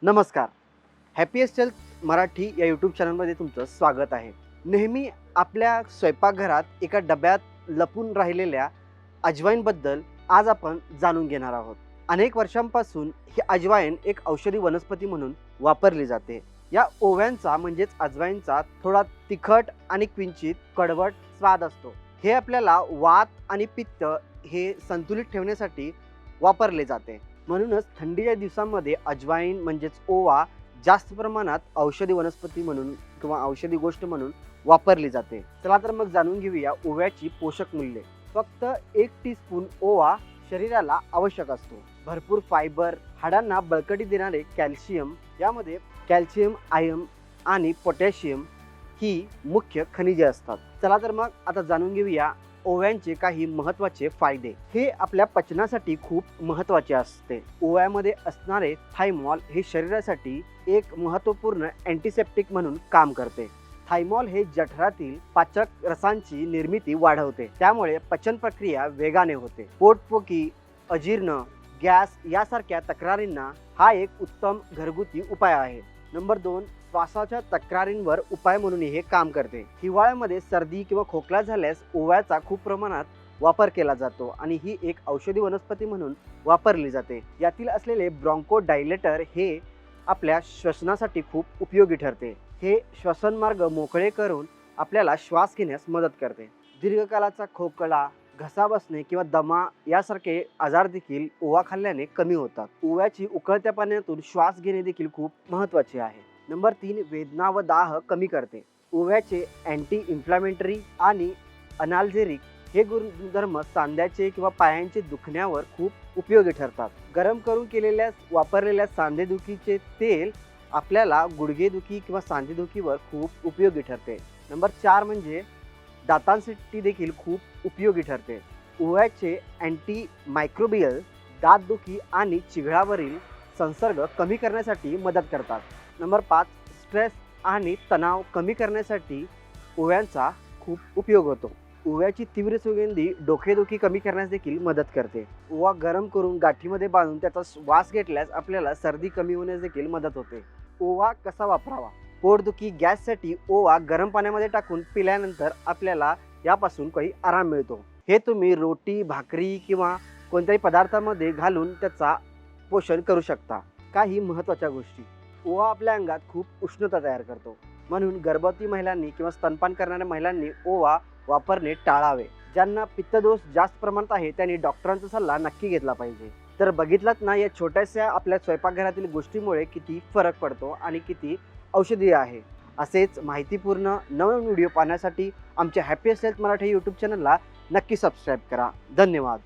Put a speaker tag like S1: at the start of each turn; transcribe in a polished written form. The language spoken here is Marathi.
S1: नमस्कार. हॅपीएस्ट हेल्थ मराठी या यूट्यूब चॅनलमध्ये तुमचं स्वागत आहे. नेहमी आपल्या स्वयंपाकघरात एका डब्यात लपून राहिलेल्या अजवाईनबद्दल आज आपण जाणून घेणार आहोत. अनेक वर्षांपासून ही अजवाईन एक औषधी वनस्पती म्हणून वापरली जाते. या ओव्यांचा म्हणजेच अजवाईनचा थोडा तिखट आणि किंचित कडवट स्वाद असतो. हे आपल्याला वात आणि पित्त हे संतुलित ठेवण्यासाठी वापरले जाते. म्हणूनच थंडीच्या दिवसांमध्ये अजवाईन म्हणजेच ओवा जास्त प्रमाणात औषधी वनस्पती म्हणून किंवा औषधी गोष्ट म्हणून वापरली जाते. चला तर मग जाणून घेऊया ओव्याची पोषक मूल्ये. फक्त 1 टीस्पून ओवा शरीराला आवश्यक असतो. भरपूर फायबर, हाडांना बळकटी देणारे कॅल्शियम, यामध्ये कॅल्शियम, आयर्न आणि पोटॅशियम ही मुख्य खनिजे असतात. चला तर मग आता जाणून घेऊया ओव्यांचे काही महत्त्वाचे फायदे. हे आपल्या पचनासाठी खूप महत्त्वाचे असते. ओव्यामध्ये असणारे थायमॉल हे शरीरासाठी एक महत्त्वपूर्ण अँटीसेप्टिक म्हणून काम करते. थायमॉल हे जठरातील पाचक रसांची निर्मिती वाढवते, त्यामुळे पचन प्रक्रिया वेगाने होते. पोटपोकी, अजीर्ण, गॅस यासारख्या तक्रारींना हा एक उत्तम घरगुती उपाय आहे. नंबर 2, श्वासाच्या तक्रारींवर उपाय म्हणून हे काम करते. हिवाळ्यामध्ये सर्दी किंवा खोकला झाल्यास ओव्याचा खूप प्रमाणात वापर केला जातो आणि ही एक औषधी वनस्पती म्हणून वापरली जाते. यातील असलेले ब्रॉन्कोडायलेटर हे आपल्या श्वसनासाठी खूप उपयोगी ठरते. हे श्वसन मार्ग मोकळे करून आपल्याला श्वास घेण्यास मदत करते. दीर्घकाळाचा खोकला, घसा बसणे किंवा दमा यासारखे आजार देखील ओवा खाल्ल्याने कमी होतात. ओव्याची उकळत्या पाण्यातून श्वास घेणे देखील खूप महत्त्वाचे आहे. नंबर 3, वेदना व दाह कमी करते. ओव्याचे अँटी इन्फ्लामेटरी आणि अनाल्जेरिक हे गुणधर्म सांध्याचे किंवा पायांचे दुखण्यावर खूप उपयोगी ठरतात. गरम करून वापरलेल्या सांधेदुखीचे तेल आपल्याला गुडघेदुखी किंवा सांधेदुखीवर खूप उपयोगी ठरते. नंबर 4 म्हणजे दातांसाठी देखील खूप उपयोगी ठरते. ओव्याचे अँटी मायक्रोबियल दातदुखी आणि चिघळावरील संसर्ग कमी करण्यासाठी मदत करतात. नंबर 5, स्ट्रेस आणि तणाव कमी करण्यासाठी ओव्यांचा खूप उपयोग होतो. ओव्याची तीव्र सुगंधी डोकेदुखी कमी करण्यास देखील मदत करते. ओवा गरम करून गाठीमध्ये बांधून त्याचा वास घेतल्यास आपल्याला सर्दी कमी होण्यास देखील मदत होते. ओवा कसा वापरावा? पोटदुखी, गॅससाठी ओवा गरम पाण्यामध्ये टाकून पिल्यानंतर आपल्याला यापासून काही आराम मिळतो. हे तुम्ही रोटी, भाकरी किंवा कोणत्याही पदार्थामध्ये घालून त्याचा पोषण करू शकता. काही महत्त्वाच्या गोष्टी. ओवा आपल्या अंगात खूप उष्णता तयार करतो, म्हणून गर्भवती महिलांनी किंवा स्तनपान करणाऱ्या महिलांनी ओवा वापरणे टाळावे. ज्यांना पित्तदोष जास्त प्रमाणात आहे त्यांनी डॉक्टरांचा सल्ला नक्की घेतला पाहिजे. तर बघितलात ना, या छोट्याशा आपल्या स्वयंपाकघरातील गोष्टीमुळे किती फरक पडतो आणि किती औषधी आहे. असेच माहितीपूर्ण नवीन व्हिडिओ पाहण्यासाठी आमच्या हॅपीएस्ट हेल्थ मराठी यूट्यूब चॅनलला नक्की सबस्क्राईब करा. धन्यवाद.